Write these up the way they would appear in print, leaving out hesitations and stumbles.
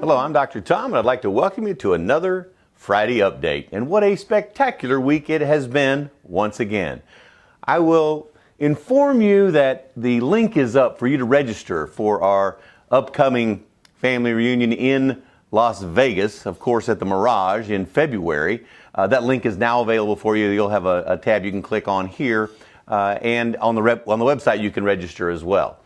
Hello, I'm Dr. Tom, and I'd like to welcome you to another Friday update. And what a spectacular week it has been once again. I will inform you that the link is up for you to register for our upcoming family reunion in Las Vegas, of course at the Mirage in February. That link is now available for you. You'll have a tab you can click on here, and on the website you can register as well.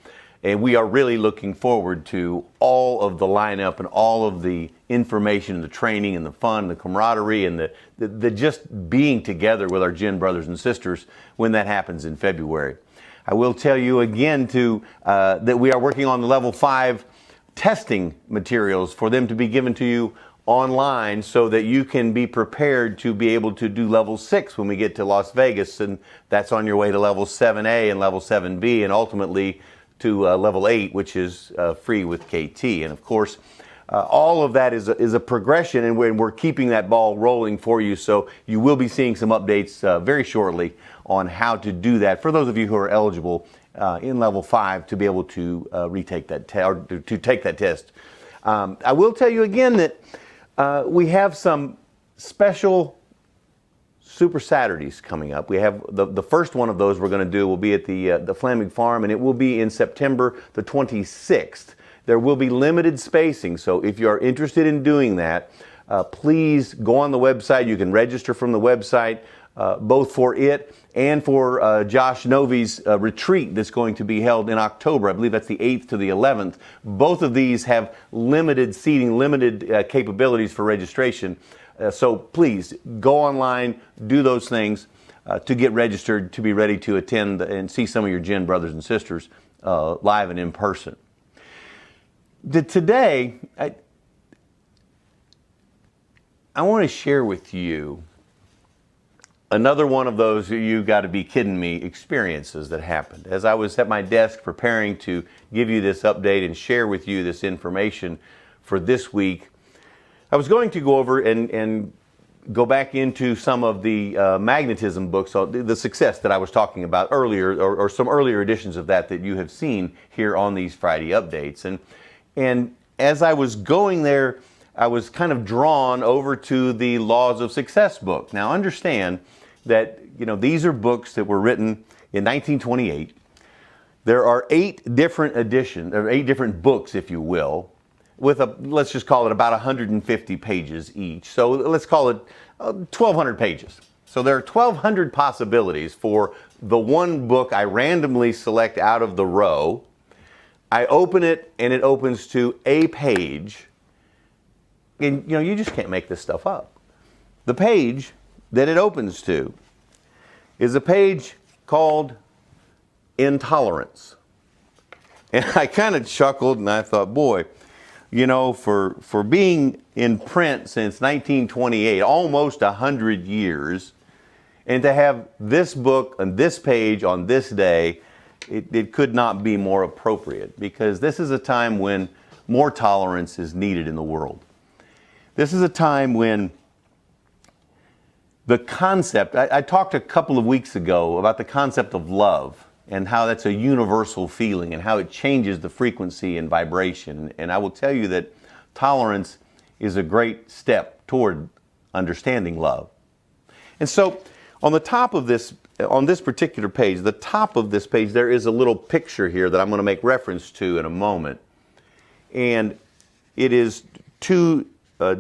And we are really looking forward to all of the lineup and all of the information and the training and the fun, the camaraderie, and the just being together with our Gen brothers and sisters when that happens in February. I will tell you again that we are working on the Level 5 testing materials for them to be given to you online so that you can be prepared to be able to do Level 6 when we get to Las Vegas, and that's on your way to Level 7A and Level 7B and ultimately to Level 8, which is free with KT. And of course, all of that is a progression, and we're keeping that ball rolling for you. So you will be seeing some updates very shortly on how to do that for those of you who are eligible in Level 5 to be able to retake that or to take that test. I will tell you again that we have some special Super Saturdays coming up. We have the first one of those we're going to do will be at the Flamig Farm, and it will be in September the 26th. There will be limited spacing, so if you are interested in doing that, please go on the website. You can register from the website, both for it and for Josh Novey's retreat that's going to be held in October. I believe that's the 8th to the 11th. Both of these have limited seating, limited capabilities for registration. So please go online, do those things to get registered, to be ready to attend and see some of your Gen brothers and sisters live and in person. Today, I want to share with you another one of those you got to be kidding me experiences that happened. As I was at my desk preparing to give you this update and share with you this information for this week, I was going to go over and go back into some of the magnetism books, the success that I was talking about earlier, or some earlier editions of that you have seen here on these Friday updates. And as I was going there, I was kind of drawn over to the Laws of Success book. Now understand that these are books that were written in 1928. There are 8 different editions, or 8 different books, if you will, with let's just call it about 150 pages each. So let's call it 1,200 pages. So there are 1,200 possibilities for the one book I randomly select out of the row. I open it and it opens to a page. And you just can't make this stuff up. The page that it opens to is a page called Intolerance. And I kind of chuckled and I thought, boy, for being in print since 1928, almost 100 years, and to have this book on this page on this day, it could not be more appropriate, because this is a time when more tolerance is needed in the world. This is a time when the concept, I talked a couple of weeks ago about the concept of love, and how that's a universal feeling and how it changes the frequency and vibration. And I will tell you that tolerance is a great step toward understanding love. And so on the top of this, on this particular page, the top of this page, there is a little picture here that I'm going to make reference to in a moment. And it is 2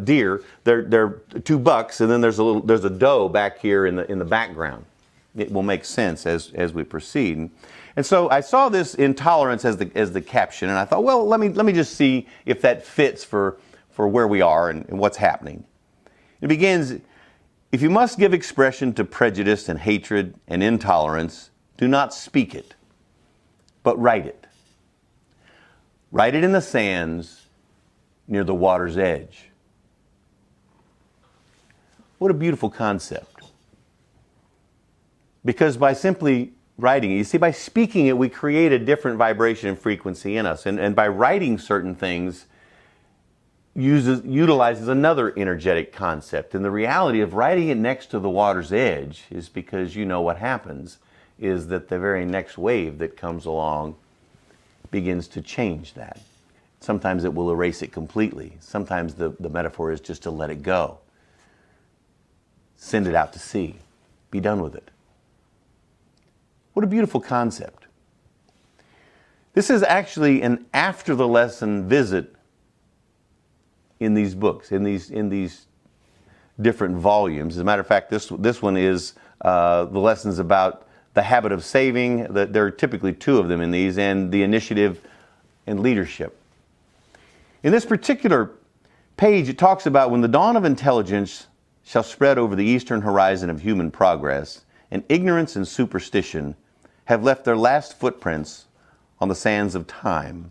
deer, they're 2 bucks, and then there's a doe back here in the background. It will make sense as we proceed. And so I saw this intolerance as the caption, and I thought, well, let me just see if that fits for where we are and what's happening. It begins, if you must give expression to prejudice and hatred and intolerance, do not speak it, but write it. Write it in the sands near the water's edge. What a beautiful concept. Because by simply writing it, you see, by speaking it, we create a different vibration and frequency in us. And by writing certain things, utilizes another energetic concept. And the reality of writing it next to the water's edge is because what happens is that the very next wave that comes along begins to change that. Sometimes it will erase it completely. Sometimes the metaphor is just to let it go. Send it out to sea. Be done with it. What a beautiful concept. This is actually an after the lesson visit in these books, in these different volumes. As a matter of fact, this one is the lessons about the habit of saving. There are typically two of them in these, and the initiative and leadership. In this particular page, it talks about when the dawn of intelligence shall spread over the eastern horizon of human progress, and ignorance and superstition have left their last footprints on the sands of time.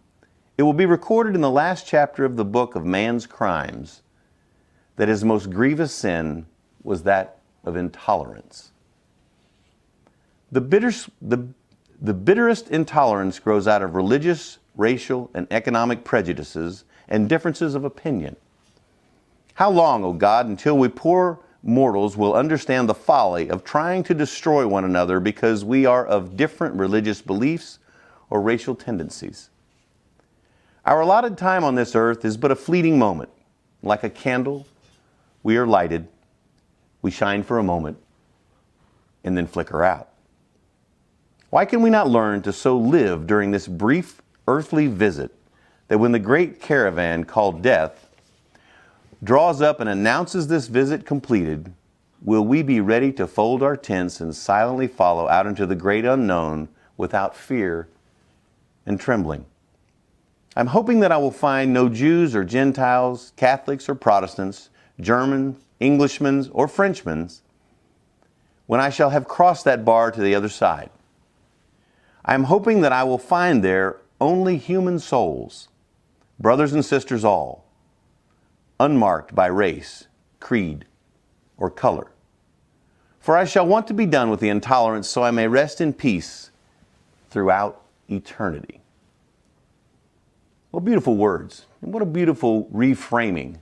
It will be recorded in the last chapter of the book of man's crimes that his most grievous sin was that of intolerance. The bitterest intolerance grows out of religious, racial, and economic prejudices and differences of opinion. How long, O God, until we poor mortals will understand the folly of trying to destroy one another because we are of different religious beliefs or racial tendencies? Our allotted time on this earth is but a fleeting moment. Like a candle, we are lighted, we shine for a moment, and then flicker out. Why can we not learn to so live during this brief earthly visit that when the great caravan called death draws up and announces this visit completed, will we be ready to fold our tents and silently follow out into the great unknown without fear and trembling? I'm hoping that I will find no Jews or Gentiles, Catholics or Protestants, Germans, Englishmen or Frenchmen when I shall have crossed that bar to the other side. I'm hoping that I will find there only human souls, brothers and sisters all, unmarked by race, creed, or color. For I shall want to be done with the intolerance so I may rest in peace throughout eternity. What beautiful words, and what a beautiful reframing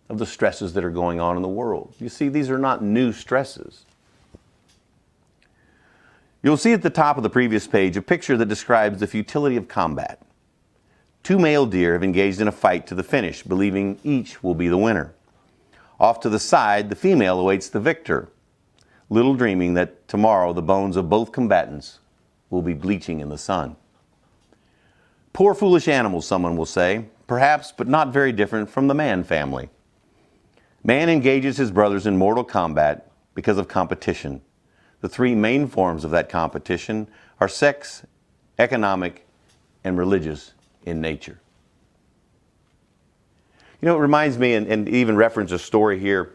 of the stresses that are going on in the world. You see, these are not new stresses. You'll see at the top of the previous page a picture that describes the futility of combat. Two male deer have engaged in a fight to the finish, believing each will be the winner. Off to the side, the female awaits the victor, little dreaming that tomorrow the bones of both combatants will be bleaching in the sun. Poor foolish animals, someone will say, perhaps, but not very different from the man family. Man engages his brothers in mortal combat because of competition. The three main forms of that competition are sex, economic, and religious in nature. You know, it reminds me, and even reference a story here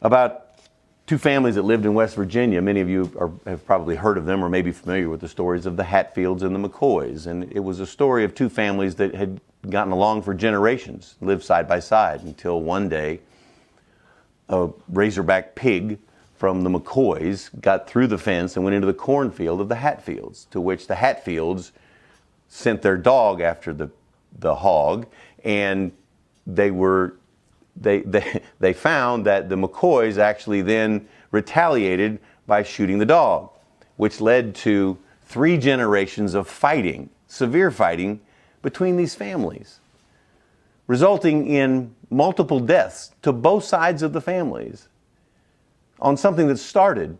about two families that lived in West Virginia. Many of you have probably heard of them or may be familiar with the stories of the Hatfields and the McCoys. And it was a story of two families that had gotten along for generations, lived side by side, until one day a razorback pig from the McCoys got through the fence and went into the cornfield of the Hatfields, to which the Hatfields sent their dog after the hog, and they found that the McCoys actually then retaliated by shooting the dog, which led to 3 generations of fighting, severe fighting between these families, resulting in multiple deaths to both sides of the families on something that started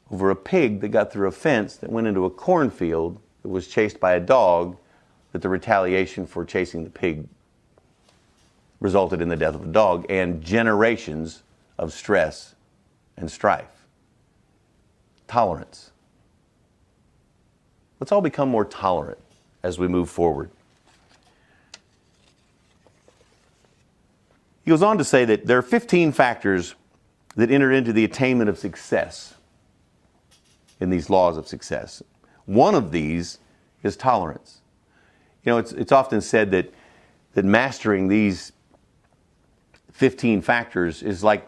over a pig that got through a fence that went into a cornfield that was chased by a dog, that the retaliation for chasing the pig resulted in the death of the dog, and generations of stress and strife. Tolerance. Let's all become more tolerant as we move forward. He goes on to say that there are 15 factors that enter into the attainment of success in these laws of success. One of these is tolerance. You know, it's often said that mastering these 15 factors is like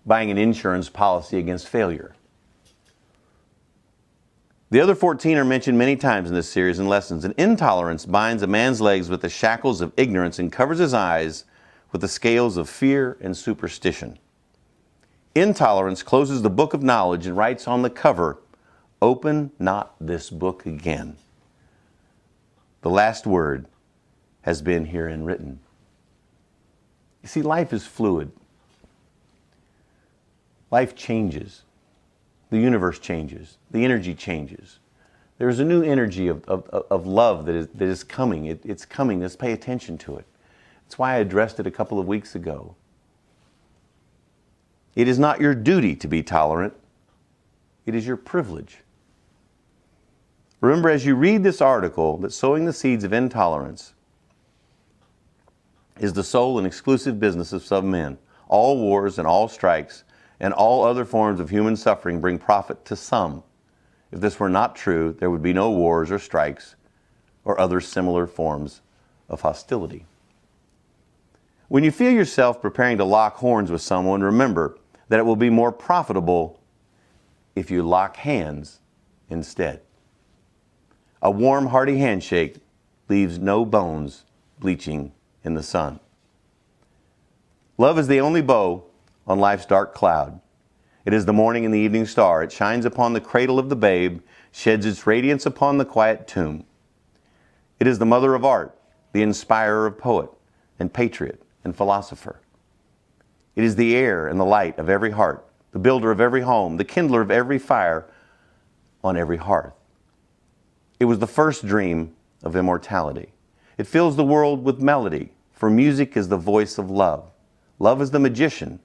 buying an insurance policy against failure. The other 14 are mentioned many times in this series and lessons. And intolerance binds a man's legs with the shackles of ignorance and covers his eyes with the scales of fear and superstition. Intolerance closes the book of knowledge and writes on the cover, "Open not this book again." The last word has been herein written. You see, life is fluid. Life changes. The universe changes. The energy changes. There's a new energy of love that is coming. It's coming. Let's pay attention to it. That's why I addressed it a couple of weeks ago. It is not your duty to be tolerant. It is your privilege. Remember, as you read this article, that sowing the seeds of intolerance is the sole and exclusive business of some men. All wars and all strikes and all other forms of human suffering bring profit to some. If this were not true, there would be no wars or strikes or other similar forms of hostility. When you feel yourself preparing to lock horns with someone, remember that it will be more profitable if you lock hands instead. A warm, hearty handshake leaves no bones bleaching in the sun. Love is the only bow on life's dark cloud. It is the morning and the evening star. It shines upon the cradle of the babe, sheds its radiance upon the quiet tomb. It is the mother of art, the inspirer of poet and patriot and philosopher. It is the air and the light of every heart, the builder of every home, the kindler of every fire on every hearth. It was the first dream of immortality. It fills the world with melody, for music is the voice of love. Love is the magician,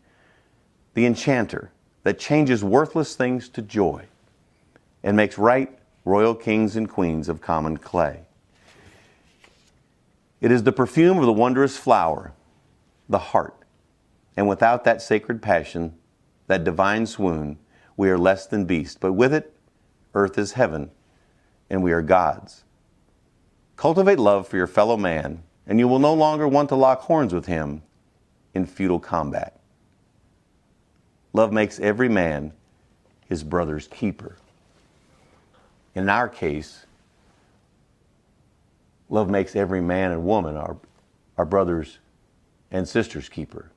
the enchanter, that changes worthless things to joy and makes right royal kings and queens of common clay. It is the perfume of the wondrous flower, the heart. And without that sacred passion, that divine swoon, we are less than beast. But with it, earth is heaven, and we are gods. Cultivate love for your fellow man, and you will no longer want to lock horns with him in futile combat. Love makes every man his brother's keeper. In our case, love makes every man and woman our brothers and sisters' keeper.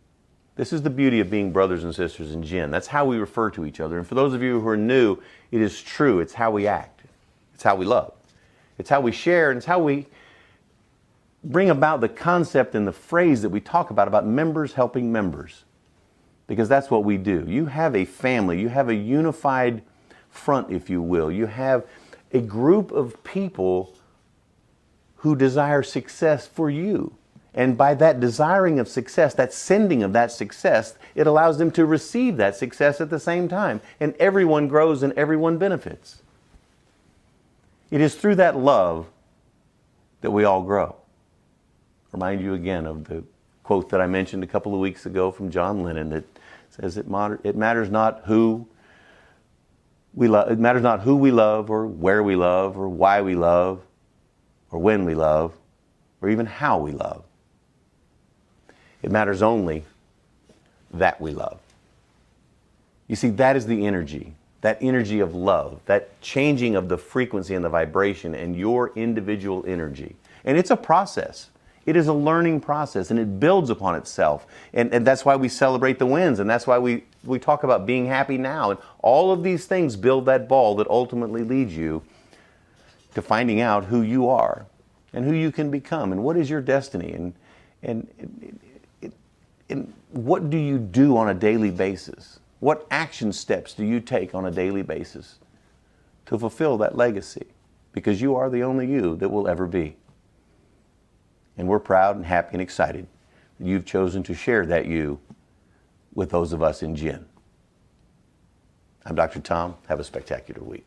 This is the beauty of being brothers and sisters in Jinn. That's how we refer to each other. And for those of you who are new, it is true. It's how we act. It's how we love. It's how we share, and it's how we bring about the concept and the phrase that we talk about members helping members. Because that's what we do. You have a family. You have a unified front, if you will. You have a group of people who desire success for you. And by that desiring of success, that sending of that success, it allows them to receive that success at the same time. And everyone grows and everyone benefits. It is through that love that we all grow. Remind you again of the quote that I mentioned a couple of weeks ago from John Lennon that says it matters not who we love. It matters not who we love, or where we love, or why we love, or when we love, or even how we love. It matters only that we love. You see, that is the energy, that energy of love, that changing of the frequency and the vibration and your individual energy. And it's a process. It is a learning process, and it builds upon itself. And that's why we celebrate the wins, and that's why we talk about being happy now. And all of these things build that ball that ultimately leads you to finding out who you are and who you can become and what is your destiny and what do you do on a daily basis? What action steps do you take on a daily basis to fulfill that legacy? Because you are the only you that will ever be. And we're proud and happy and excited that you've chosen to share that you with those of us in Jinn. I'm Dr. Tom. Have a spectacular week.